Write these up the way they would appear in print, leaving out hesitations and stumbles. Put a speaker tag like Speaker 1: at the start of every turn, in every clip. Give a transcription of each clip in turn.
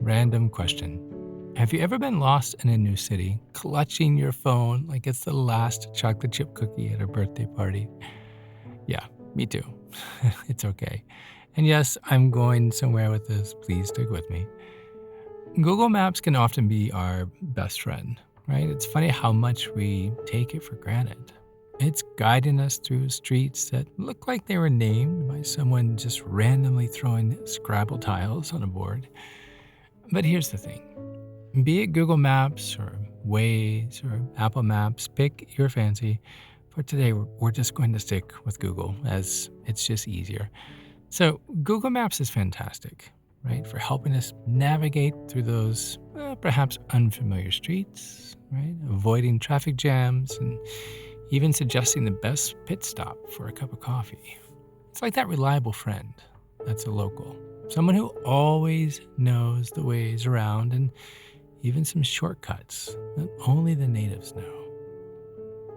Speaker 1: Random question. Have you ever been lost in a new city, clutching your phone like it's the last chocolate chip cookie at a birthday party? Yeah, me too. It's okay. And yes, I'm going somewhere with this. Please stick with me. Google Maps can often be our best friend, right? It's funny how much we take it for granted. It's guiding us through streets that look like they were named by someone just randomly throwing Scrabble tiles on a board. But here's the thing. Be it Google Maps or Waze or Apple Maps, pick your fancy. For today, we're just going to stick with Google as it's just easier. So, Google Maps is fantastic, right, for helping us navigate through those perhaps unfamiliar streets, right, avoiding traffic jams, and even suggesting the best pit stop for a cup of coffee. It's like that reliable friend that's a local, someone who always knows the ways around and even some shortcuts that only the natives know.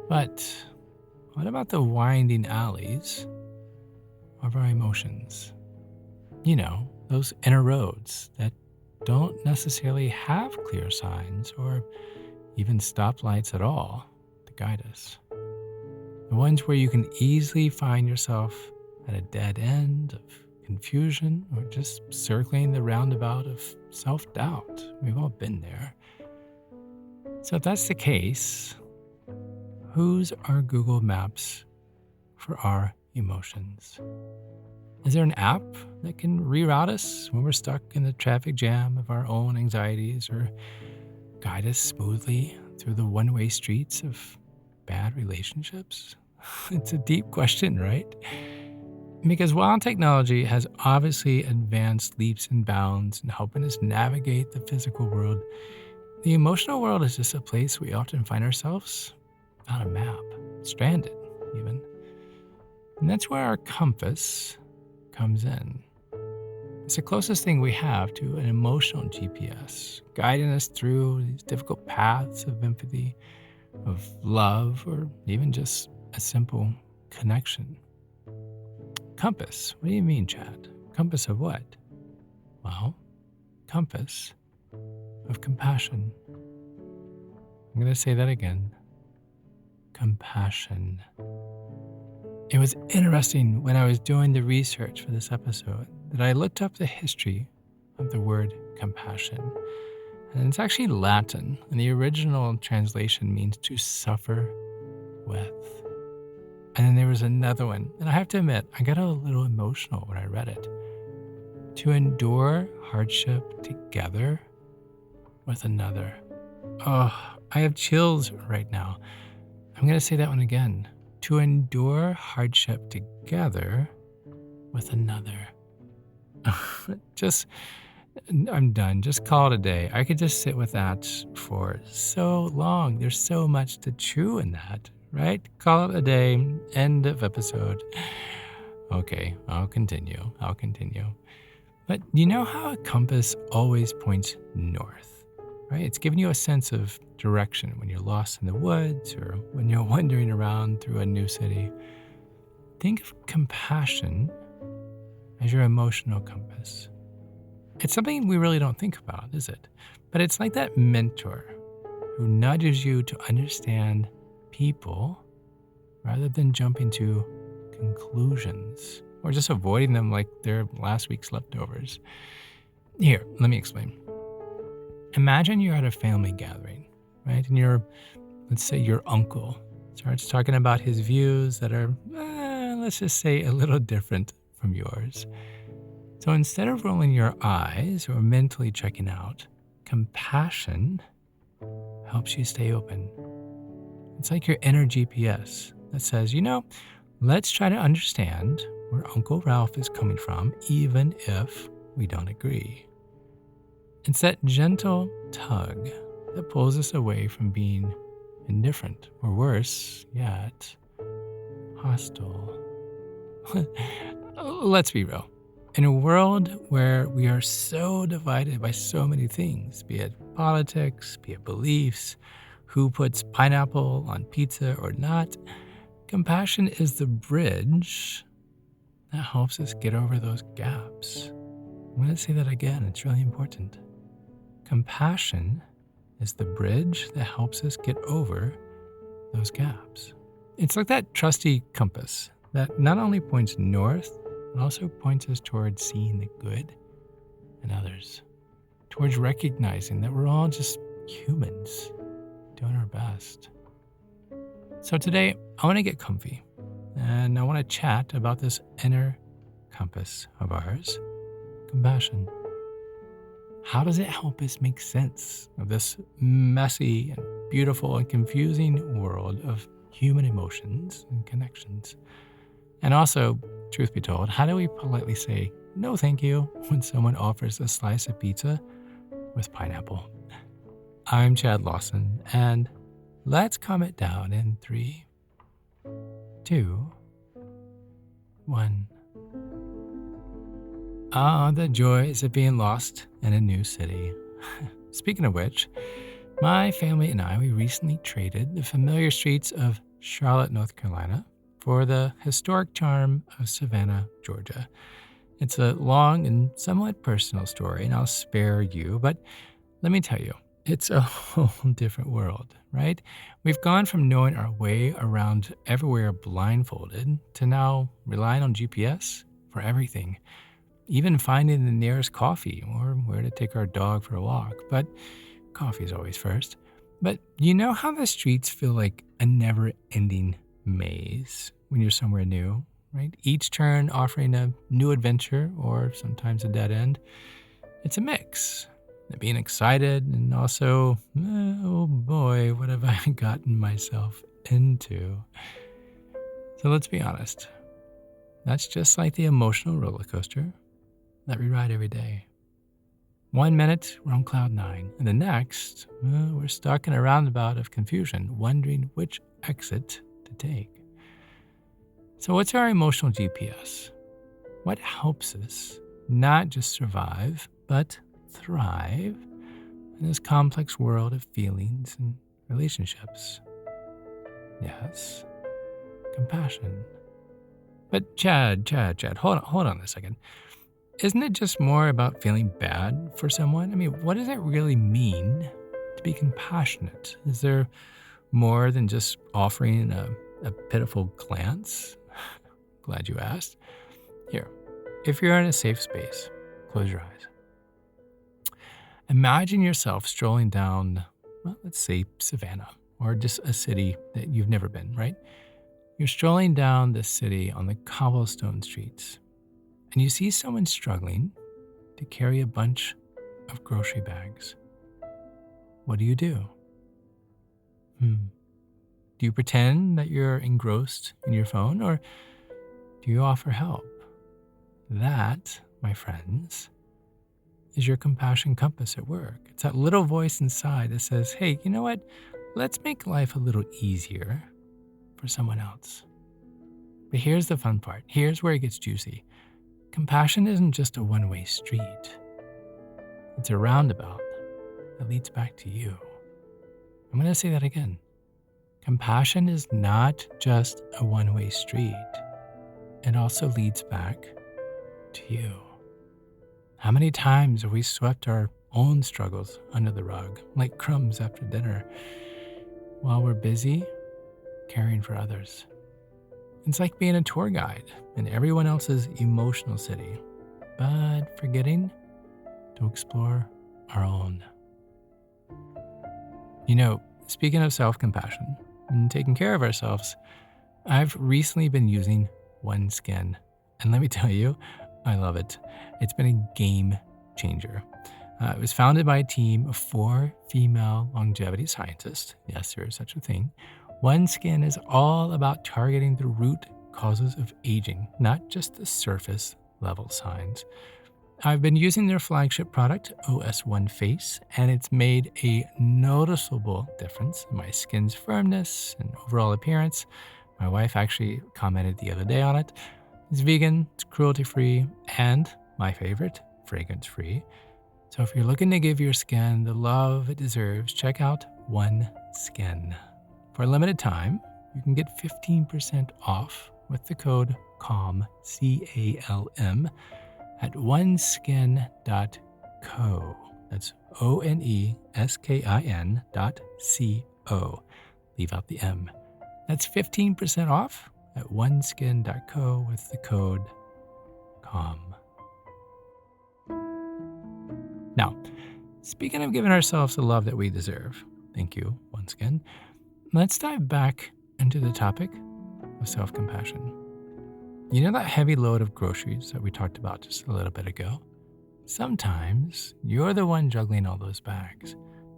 Speaker 1: But what about the winding alleys of our emotions? You know, those inner roads that don't necessarily have clear signs or even stoplights at all to guide us. The ones where you can easily find yourself at a dead end of confusion or just circling the roundabout of self-doubt. We've all been there. So if that's the case, whose are Google Maps for our emotions? Is there an app that can reroute us when we're stuck in the traffic jam of our own anxieties or guide us smoothly through the one-way streets of bad relationships? It's a deep question, right? Because while technology has obviously advanced leaps and bounds in helping us navigate the physical world, the emotional world is just a place we often find ourselves on a map, stranded even. And that's where our compass comes in. It's the closest thing we have to an emotional GPS, guiding us through these difficult paths of empathy, of love, or even just a simple connection. Compass. What do you mean, Chad? Compass of what? Well, compass of compassion. I'm going to say that again. Compassion. It was interesting when I was doing the research for this episode that I looked up the history of the word compassion. And it's actually Latin, and the original translation means to suffer with. And then there was another one, and I have to admit, I got a little emotional when I read it. To endure hardship together with another. Oh, I have chills right now. I'm going to say that one again. To endure hardship together with another. I'm done. Just call it a day. I could just sit with that for so long. There's so much to chew in that, right? Call it a day. End of episode. Okay, I'll continue. But you know how a compass always points north, right? It's giving you a sense of direction when you're lost in the woods or when you're wandering around through a new city. Think of compassion as your emotional compass. It's something we really don't think about, is it? But it's like that mentor who nudges you to understand people rather than jumping to conclusions or just avoiding them like they're last week's leftovers. Here, let me explain. Imagine you're at a family gathering, right? And let's say your uncle starts talking about his views that are, let's just say, a little different from yours. So instead of rolling your eyes or mentally checking out, compassion helps you stay open. It's like your inner GPS that says, let's try to understand where Uncle Ralph is coming from, even if we don't agree. It's that gentle tug that pulls us away from being indifferent, or worse yet, hostile. Let's be real. In a world where we are so divided by so many things, be it politics, be it beliefs, who puts pineapple on pizza or not, compassion is the bridge that helps us get over those gaps. I'm going to say that again. It's really important. compassion is the bridge that helps us get over those gaps. It's like that trusty compass that not only points north, but also points us towards seeing the good in others, towards recognizing that we're all just humans doing our best. So today, I want to get comfy and I want to chat about this inner compass of ours, compassion. How does it help us make sense of this messy and beautiful and confusing world of human emotions and connections? And also, truth be told, how do we politely say no thank you when someone offers a slice of pizza with pineapple? I'm Chad Lawson, and let's calm it down in 3, 2, 1. Ah, the joys of being lost in a new city. Speaking of which, my family and we recently traded the familiar streets of Charlotte, North Carolina, for the historic charm of Savannah, Georgia. It's a long and somewhat personal story, and I'll spare you, but let me tell you, it's a whole different world, right? We've gone from knowing our way around everywhere blindfolded to now relying on GPS for everything, even finding the nearest coffee or where to take our dog for a walk. But coffee's always first. But you know how the streets feel like a never-ending maze when you're somewhere new, right? Each turn offering a new adventure or sometimes a dead end. It's a mix of being excited and also, oh boy, what have I gotten myself into? So let's be honest. That's just like the emotional roller coaster that we ride every day. 1 minute, we're on cloud 9, and the next, we're stuck in a roundabout of confusion, wondering which exit to take. So what's our emotional GPS? What helps us not just survive, but thrive in this complex world of feelings and relationships? Yes, compassion. But Chad, hold on a second. Isn't it just more about feeling bad for someone? I mean, what does it really mean to be compassionate? Is there more than just offering a pitiful glance? Glad you asked. Here, if you're in a safe space, close your eyes. Imagine yourself strolling down, well, let's say Savannah, or just a city that you've never been, right? You're strolling down the city on the cobblestone streets, and you see someone struggling to carry a bunch of grocery bags. What do? Do you pretend that you're engrossed in your phone, or do you offer help? That, my friends, is your compassion compass at work. It's that little voice inside that says, hey, you know what? Let's make life a little easier for someone else. But here's the fun part. Here's where it gets juicy. Compassion isn't just a one-way street. It's a roundabout that leads back to you. I'm going to say that again. Compassion is not just a one-way street. It also leads back to you. How many times have we swept our own struggles under the rug, like crumbs after dinner, while we're busy caring for others? It's like being a tour guide in everyone else's emotional city, but forgetting to explore our own. You know, speaking of self-compassion and taking care of ourselves, I've recently been using OneSkin, and let me tell you, I love it. It's been a game changer. It was founded by a team of 4 female longevity scientists. Yes, there is such a thing. OneSkin is all about targeting the root causes of aging, not just the surface level signs. I've been using their flagship product, OS1 Face, and it's made a noticeable difference in my skin's firmness and overall appearance. My wife actually commented the other day on it. It's vegan, it's cruelty-free, and my favorite, fragrance-free. So if you're looking to give your skin the love it deserves, check out OneSkin. For a limited time, you can get 15% off with the code CALM, C-A-L-M, at oneskin.co. That's oneskin.co. Leave out the M. That's 15% off at oneskin.co with the code CALM. Now, speaking of giving ourselves the love that we deserve, thank you, OneSkin, let's dive back into the topic of self-compassion. You know that heavy load of groceries that we talked about just a little bit ago? Sometimes you're the one juggling all those bags,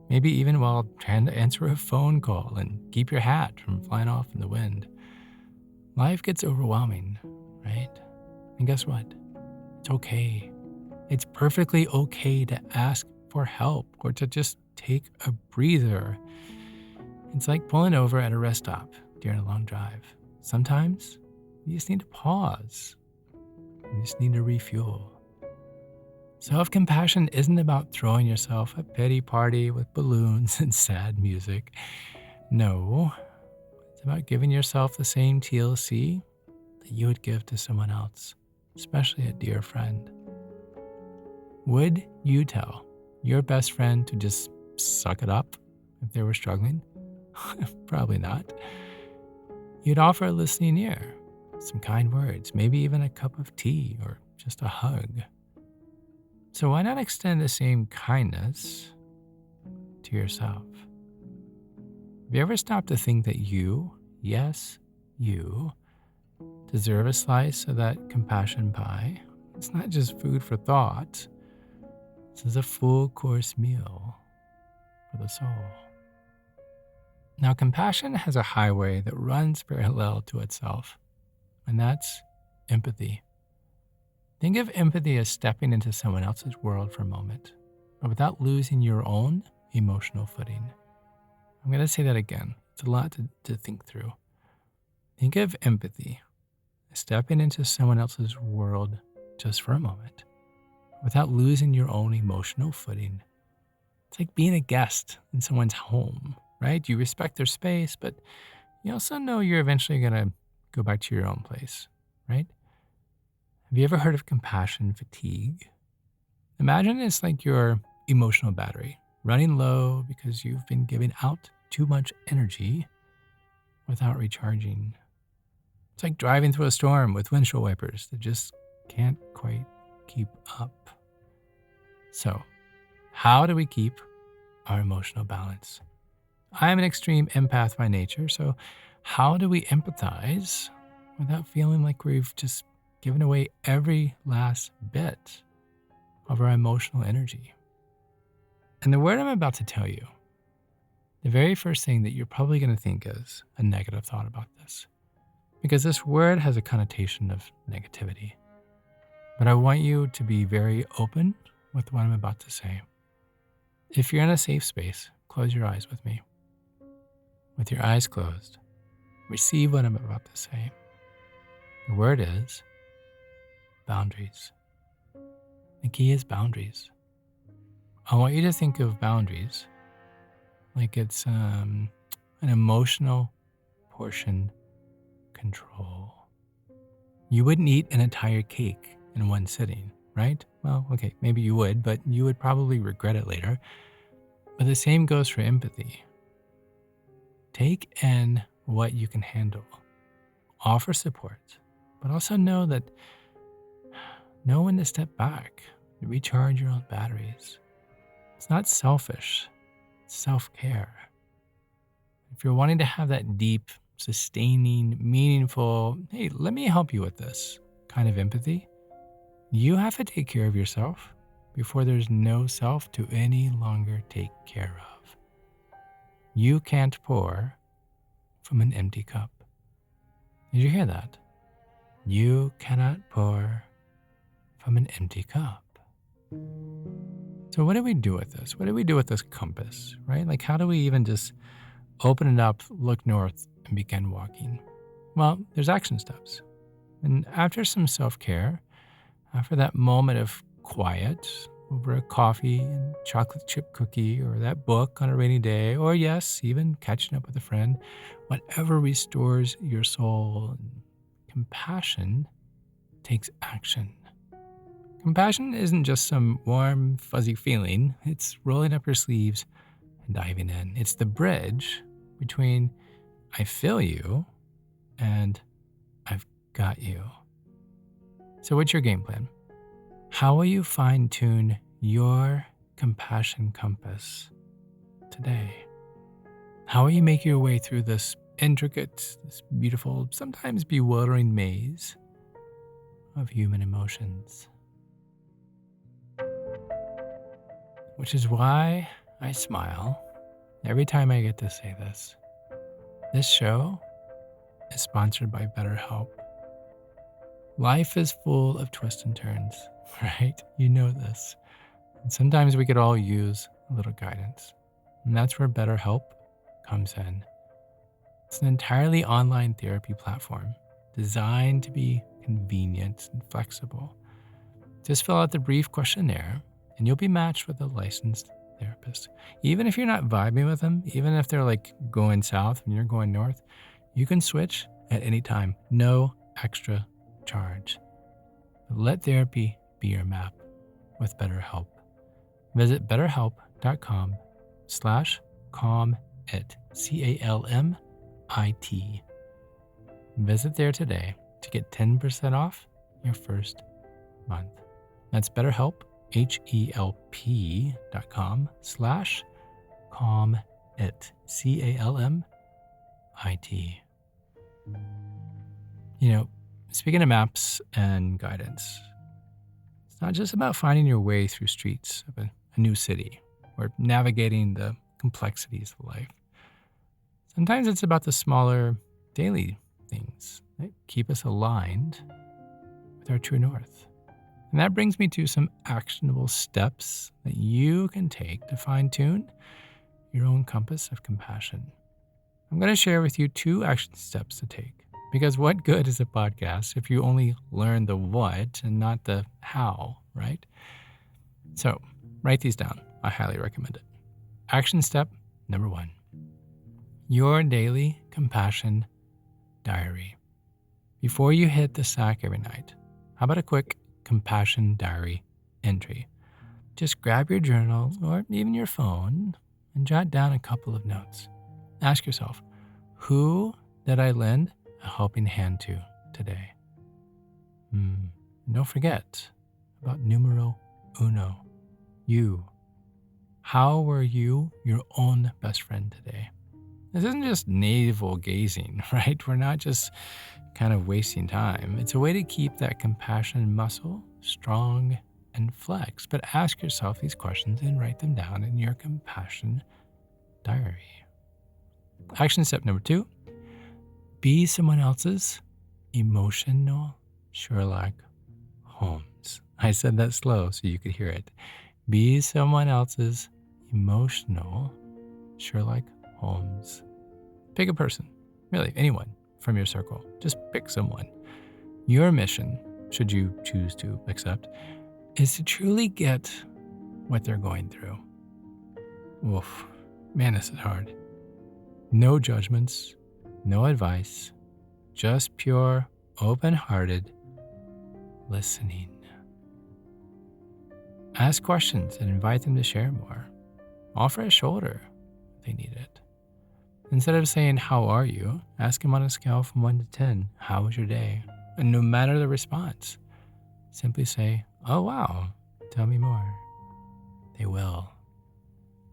Speaker 1: maybe even while trying to answer a phone call and keep your hat from flying off in the wind. Life gets overwhelming, right? And guess what? It's okay. It's perfectly okay to ask for help or to just take a breather. It's like pulling over at a rest stop during a long drive. Sometimes you just need to pause. You just need to refuel. Self-compassion isn't about throwing yourself a pity party with balloons and sad music. No, it's about giving yourself the same TLC that you would give to someone else, especially a dear friend. Would you tell your best friend to just suck it up if they were struggling? Probably not. You'd offer a listening ear, some kind words, maybe even a cup of tea or just a hug. So why not extend the same kindness to yourself? Have you ever stopped to think that you, yes, you, deserve a slice of that compassion pie? It's not just food for thought. This is a full course meal for the soul. Now, compassion has a highway that runs parallel to itself, and that's empathy. Think of empathy as stepping into someone else's world for a moment, but without losing your own emotional footing. I'm going to say that again. It's a lot to think through. Think of empathy as stepping into someone else's world just for a moment, without losing your own emotional footing. It's like being a guest in someone's home, right? You respect their space, but you also know you're eventually going to go back to your own place, right? Have you ever heard of compassion fatigue? Imagine it's like your emotional battery running low because you've been giving out too much energy without recharging. It's like driving through a storm with windshield wipers that just can't quite keep up. So, how do we keep our emotional balance? I'm an extreme empath by nature, so how do we empathize without feeling like we've just given away every last bit of our emotional energy? And the word I'm about to tell you, the very first thing that you're probably going to think is a negative thought about this, because this word has a connotation of negativity. But I want you to be very open with what I'm about to say. If you're in a safe space, close your eyes with me. With your eyes closed, receive what I'm about to say. The word is boundaries. The key is boundaries. I want you to think of boundaries like it's an emotional portion control. You wouldn't eat an entire cake in one sitting, right? Well, okay, maybe you would, but you would probably regret it later. But the same goes for empathy. Take in what you can handle. Offer support, but also know when to step back, to recharge your own batteries. It's not selfish, it's self-care. If you're wanting to have that deep, sustaining, meaningful, hey, let me help you with this kind of empathy, you have to take care of yourself before there's no self to any longer take care of. You can't pour from an empty cup. Did you hear that? You cannot pour from an empty cup. So what do we do with this? What do we do with this compass, right? Like, how do we even just open it up, look north, and begin walking? Well, there's action steps. And after some self-care, after that moment of quiet over a coffee and chocolate chip cookie, or that book on a rainy day, or yes, even catching up with a friend, whatever restores your soul, compassion takes action. Compassion isn't just some warm, fuzzy feeling. It's rolling up your sleeves and diving in. It's the bridge between I feel you and I've got you. So what's your game plan? How will you fine-tune your compassion compass today? How will you make your way through this intricate, this beautiful, sometimes bewildering maze of human emotions? Which is why I smile every time I get to say this. This show is sponsored by BetterHelp. Life is full of twists and turns, right? You know this. And sometimes we could all use a little guidance. And that's where BetterHelp comes in. It's an entirely online therapy platform designed to be convenient and flexible. Just fill out the brief questionnaire and you'll be matched with a licensed therapist. Even if you're not vibing with them, even if they're like going south and you're going north, you can switch at any time. No extra charge. Let therapy be your map with BetterHelp. Visit betterhelp.com/calmit, CALMIT. Visit there today to get 10% off your first month. That's BetterHelp, HELP.com/calmit, CALMIT. Speaking of maps and guidance, it's not just about finding your way through streets of a new city or navigating the complexities of life. Sometimes it's about the smaller daily things that keep us aligned with our true north. And that brings me to some actionable steps that you can take to fine-tune your own compass of compassion. I'm going to share with you 2 action steps to take. Because what good is a podcast if you only learn the what and not the how, right? So write these down. I highly recommend it. Action step number 1. Your daily compassion diary. Before you hit the sack every night, how about a quick compassion diary entry? Just grab your journal or even your phone and jot down a couple of notes. Ask yourself, who did I lend a helping hand to today? Don't forget about numero uno, you. How were you your own best friend today? This isn't just navel gazing, right? We're not just kind of wasting time. It's a way to keep that compassion muscle strong and flexed. But ask yourself these questions and write them down in your compassion diary. Action step number 2. Be someone else's emotional Sherlock Holmes. I said that slow so you could hear it. Be someone else's emotional Sherlock Holmes. Pick a person, really, anyone from your circle. Just pick someone. Your mission, should you choose to accept, is to truly get what they're going through. Oof, man, this is hard. No judgments. No advice, just pure, open-hearted listening. Ask questions and invite them to share more. Offer a shoulder if they need it. Instead of saying, how are you? Ask them on a scale from 1 to 10, how was your day? And no matter the response, simply say, oh wow, tell me more. They will.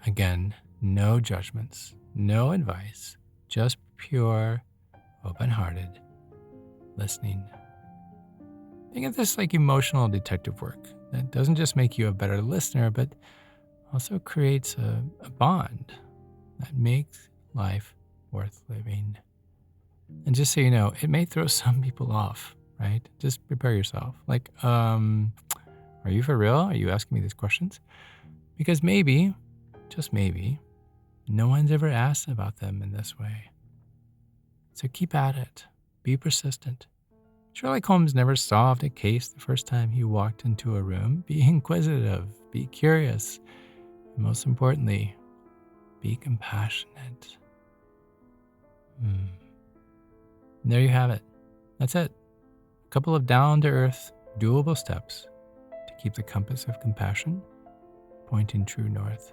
Speaker 1: Again, no judgments, no advice, just pure, open-hearted listening. Think of this like emotional detective work that doesn't just make you a better listener, but also creates a bond that makes life worth living. And just so you know, it may throw some people off, right? Just prepare yourself. Like, are you for real? Are you asking me these questions? Because maybe, just maybe, no one's ever asked about them in this way. So keep at it. Be persistent. Sherlock Holmes never solved a case the first time he walked into a room. Be inquisitive. Be curious. And most importantly, be compassionate. And there you have it. That's it. A couple of down-to-earth, doable steps to Keep the compass of compassion pointing true north.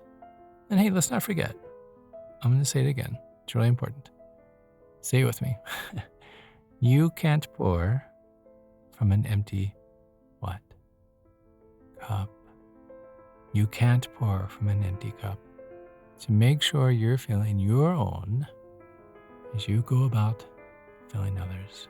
Speaker 1: And hey, let's not forget, I'm going to say it again. It's really important. Say it with me. You can't pour from an empty what? Cup. You can't pour from an empty cup. So make sure you're filling your own as you go about filling others.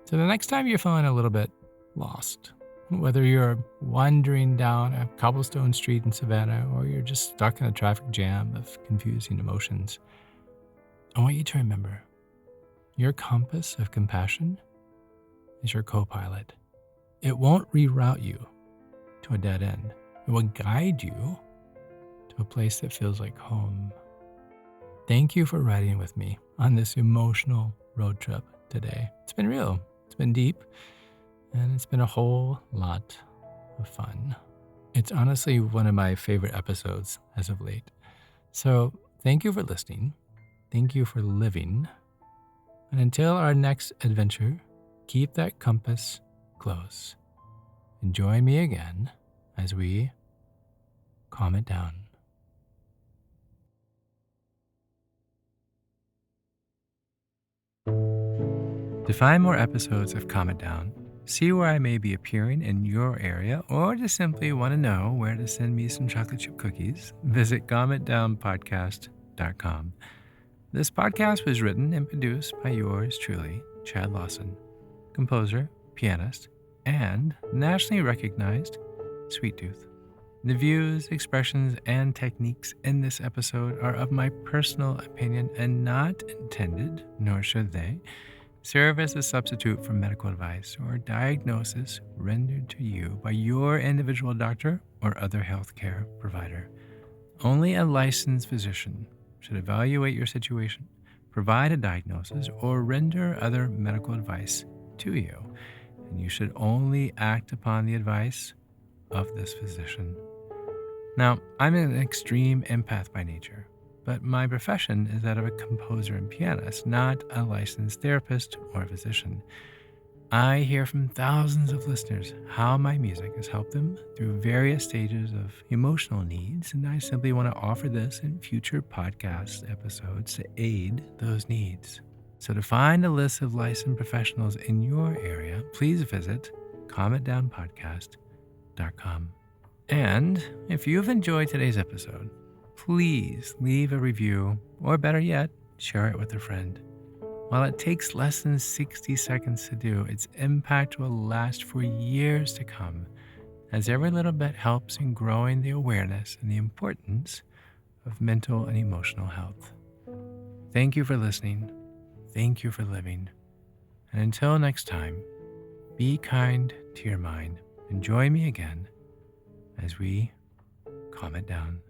Speaker 1: So the next time you're feeling a little bit lost, whether you're wandering down a cobblestone street in Savannah or you're just stuck in a traffic jam of confusing emotions, I want you to remember your compass of compassion is your co-pilot. It won't reroute you to a dead end. It will guide you to a place that feels like home. Thank you for riding with me on this emotional road trip today. It's been real, it's been deep, and it's been a whole lot of fun. It's honestly one of my favorite episodes as of late. So thank you for listening. Thank you for living. And until our next adventure, keep that compass close. And join me again as we calm it down. To find more episodes of Calm It Down, see where I may be appearing in your area, or just simply want to know where to send me some chocolate chip cookies, visit calmitdownpodcast.com. This podcast was written and produced by yours truly, Chad Lawson, composer, pianist, and nationally recognized sweet tooth. The views, expressions, and techniques in this episode are of my personal opinion and not intended, nor should they, serve as a substitute for medical advice or diagnosis rendered to you by your individual doctor or other healthcare provider. Only a licensed physician should evaluate your situation, provide a diagnosis, or render other medical advice to you, and you should only act upon the advice of this physician. Now, I'm an extreme empath by nature, but my profession is that of a composer and pianist, not a licensed therapist or physician. I hear from thousands of listeners how my music has helped them through various stages of emotional needs, and I simply want to offer this in future podcast episodes to aid those needs. So to find a list of licensed professionals in your area, please visit calmitdownpodcast.com. And if you've enjoyed today's episode, please leave a review, or better yet, share it with a friend. While it takes less than 60 seconds to do, its impact will last for years to come, as every little bit helps in growing the awareness and the importance of mental and emotional health. Thank you for listening. Thank you for living. And until next time, be kind to your mind and join me again as we calm it down.